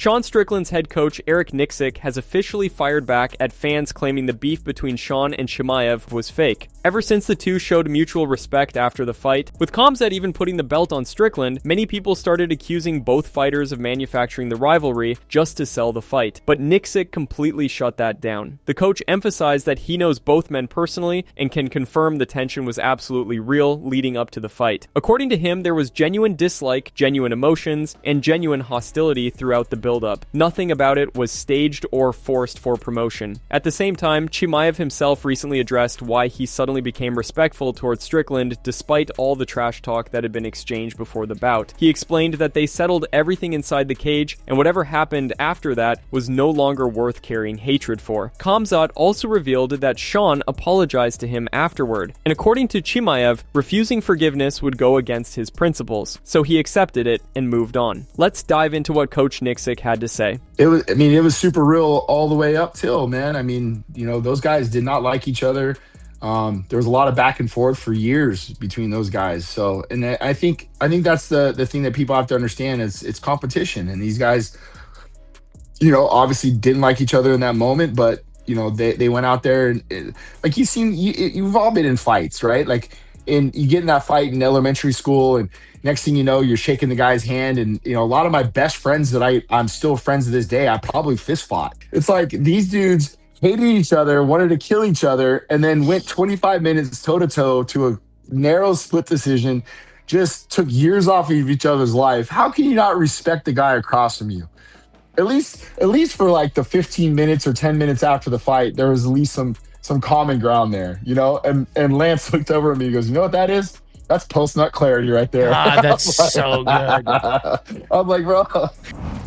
Sean Strickland's head coach Eric Nixick has officially fired back at fans claiming the beef between Sean and Chimaev was fake. Ever since the two showed mutual respect after the fight, with Khamzat even putting the belt on Strickland, many people started accusing both fighters of manufacturing the rivalry just to sell the fight. But Nixick completely shut that down. The coach emphasized that he knows both men personally and can confirm the tension was absolutely real leading up to the fight. According to him, there was genuine dislike, genuine emotions, and genuine hostility throughout the build-up. Nothing about it was staged or forced for promotion. At the same time, Chimaev himself recently addressed why he suddenly became respectful towards Strickland despite all the trash talk that had been exchanged before the bout. He explained that they settled everything inside the cage, and whatever happened after that was no longer worth carrying hatred for. Khamzat also revealed that Sean apologized to him afterward, and according to Chimaev, refusing forgiveness would go against his principles, so he accepted it and moved on. Let's dive into what Coach Nixick had to say. It was super real all the way up till, man. Those guys did not like each other. There was a lot of back and forth for years between those guys. So, and I think that's the thing that people have to understand is it's competition. And these guys, obviously didn't like each other in that moment, but they went out there and like you've all been in fights, right? Like, and you get in that fight in elementary school, and next thing you know, you're shaking the guy's hand. And a lot of my best friends that I'm still friends to this day, I probably fist fought. It's like these dudes hated each other, wanted to kill each other, and then went 25 minutes toe-to-toe to a narrow split decision, just took years off of each other's life. How can you not respect the guy across from you? At least for like the 15 minutes or 10 minutes after the fight, there was at least some common ground there, and Lance looked over at me and goes, you know what that is? That's post-nut clarity right there. God, that's so good. I'm like, bro.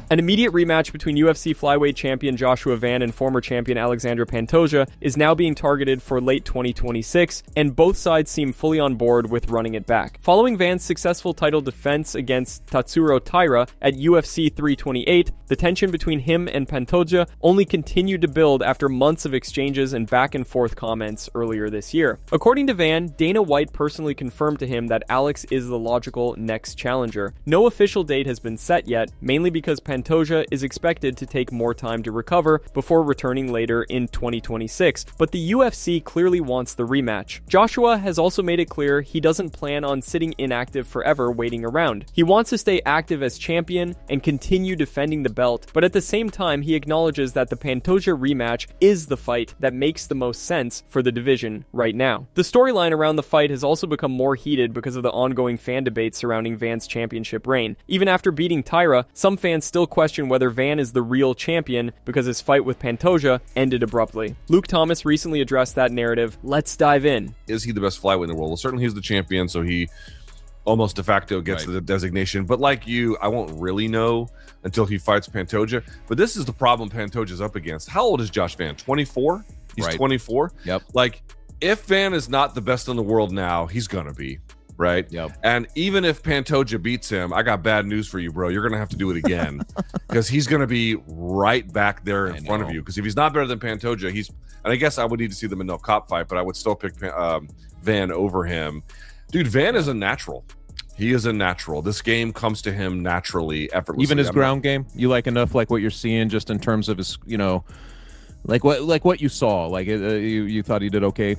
An immediate rematch between UFC flyweight champion Joshua Van and former champion Alexandre Pantoja is now being targeted for late 2026, and both sides seem fully on board with running it back. Following Van's successful title defense against Tatsuro Taira at UFC 328, the tension between him and Pantoja only continued to build after months of exchanges and back-and-forth comments earlier this year. According to Van, Dana White personally confirmed to him that Alex is the logical next challenger. No official date has been set yet, mainly because Pantoja is expected to take more time to recover before returning later in 2026, but the UFC clearly wants the rematch. Joshua has also made it clear he doesn't plan on sitting inactive forever waiting around. He wants to stay active as champion and continue defending the belt, but at the same time he acknowledges that the Pantoja rematch is the fight that makes the most sense for the division right now. The storyline around the fight has also become more heated because of the ongoing fan debate surrounding Van's championship reign. Even after beating Taira, some fans still question whether Van is the real champion because his fight with Pantoja ended abruptly. Luke Thomas recently addressed that narrative. Let's dive in. Is he the best flyweight in the world? Well, certainly he's the champion, so he almost de facto gets the designation. But like you, I won't really know until he fights Pantoja. But this is the problem Pantoja's up against. How old is Josh Van? 24? He's 24? Yep. Like, if Van is not the best in the world now, he's gonna be. Right? Yep. And even if Pantoja beats him, I got bad news for you, bro. You're going to have to do it again because he's going to be right back there in front of you. Because if he's not better than Pantoja, and I guess I would need to see them in no cop fight, but I would still pick Van over him. Dude, Van is a natural. He is a natural. This game comes to him naturally, effortlessly. Even his ground game, you like enough like what you're seeing just in terms of his, like what you saw, like you thought he did okay?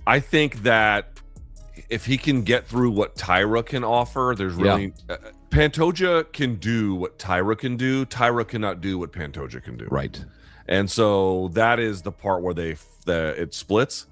I think that if he can get through what Taira can offer, there's really Pantoja can do what Taira can do. Taira cannot do what Pantoja can do. Right. And so that is the part where it splits.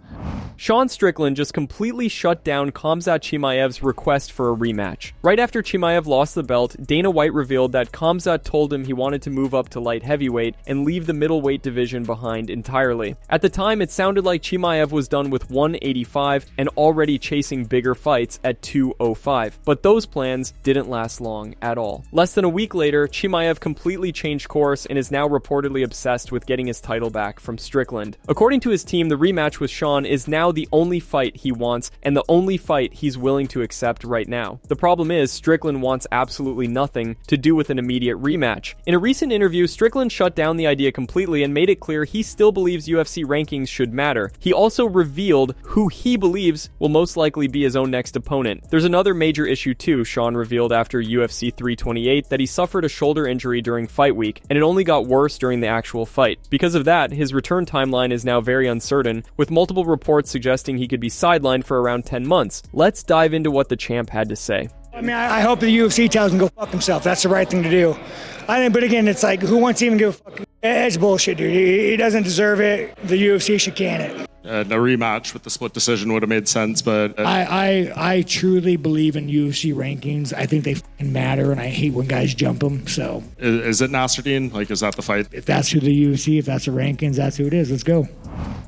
Sean Strickland just completely shut down Khamzat Chimaev's request for a rematch. Right after Chimaev lost the belt, Dana White revealed that Khamzat told him he wanted to move up to light heavyweight and leave the middleweight division behind entirely. At the time, it sounded like Chimaev was done with 185 and already chasing bigger fights at 205, but those plans didn't last long at all. Less than a week later, Chimaev completely changed course and is now reportedly obsessed with getting his title back from Strickland. According to his team, the rematch with Sean is now the only fight he wants and the only fight he's willing to accept right now. The problem is, Strickland wants absolutely nothing to do with an immediate rematch. In a recent interview, Strickland shut down the idea completely and made it clear he still believes UFC rankings should matter. He also revealed who he believes will most likely be his own next opponent. There's another major issue too. Sean revealed after UFC 328 that he suffered a shoulder injury during fight week, and it only got worse during the actual fight. Because of that, his return timeline is now very uncertain, with multiple reports suggesting he could be sidelined for around 10 months. Let's dive into what the champ had to say. I mean, I hope the UFC tells him to go fuck himself. That's the right thing to do. I think, but again, it's like, who wants to even give a fuck? It's bullshit, dude. He doesn't deserve it. The UFC should can it. A rematch with the split decision would have made sense, but I truly believe in UFC rankings. I think they fucking matter, and I hate when guys jump them. So is it Nasruddin? Like, is that the fight? If that's who the UFC, if that's the rankings, that's who it is. Let's go.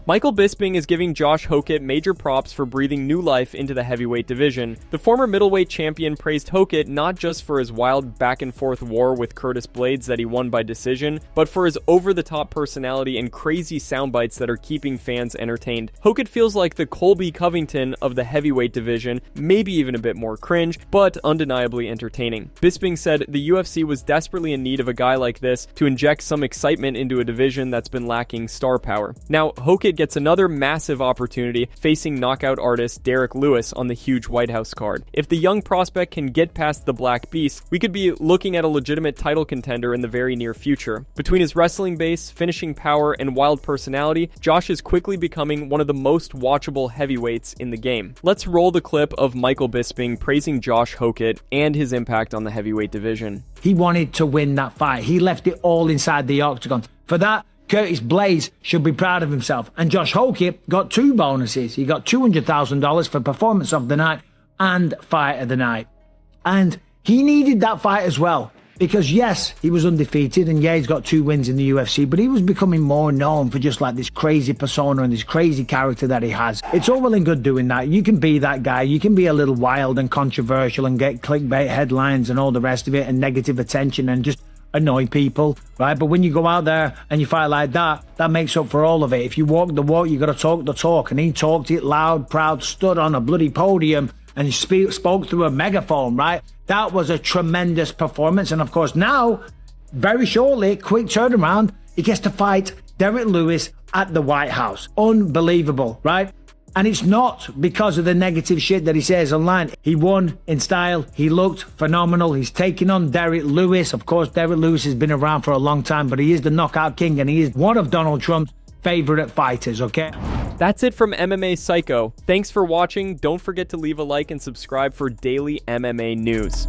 Michael Bisping is giving Josh Hokit major props for breathing new life into the heavyweight division. The former middleweight champion praised Hokit not just for his wild back-and-forth war with Curtis Blaydes that he won by decision, but for his over-the-top personality and crazy soundbites that are keeping fans entertained. Hokit feels like the Colby Covington of the heavyweight division, maybe even a bit more cringe, but undeniably entertaining. Bisping said the UFC was desperately in need of a guy like this to inject some excitement into a division that's been lacking star power. Now, Hokit gets another massive opportunity facing knockout artist Derek Lewis on the huge White House card. If the young prospect can get past the Black Beast, we could be looking at a legitimate title contender in the very near future. Between his wrestling base, finishing power, and wild personality, Josh is quickly becoming one of the most watchable heavyweights in the game. Let's roll the clip of Michael Bisping praising Josh Hokit and his impact on the heavyweight division. He wanted to win that fight. He left it all inside the octagon. For that, Curtis Blaydes should be proud of himself. And Josh Hokit got two bonuses. He got $200,000 for performance of the night and fight of the night. And he needed that fight as well. Because yes, he was undefeated, and yeah, he's got 2 wins in the UFC, but he was becoming more known for just like this crazy persona and this crazy character that he has. It's all well and good doing that. You can be that guy. You can be a little wild and controversial and get clickbait headlines and all the rest of it and negative attention and just annoy people, right? But when you go out there and you fight like that, that makes up for all of it. If you walk the walk, you got to talk the talk. And he talked it loud, proud, stood on a bloody podium and he spoke through a megaphone, right? That was a tremendous performance. And of course now, very shortly, quick turnaround, he gets to fight Derek Lewis at the White House. Unbelievable, right? And it's not because of the negative shit that he says online. He won in style. He looked phenomenal. He's taking on Derek Lewis. Of course, Derek Lewis has been around for a long time, but he is the knockout king and he is one of Donald Trump's favorite fighters, okay? That's it from MMA Psycho. Thanks for watching. Don't forget to leave a like and subscribe for daily MMA news.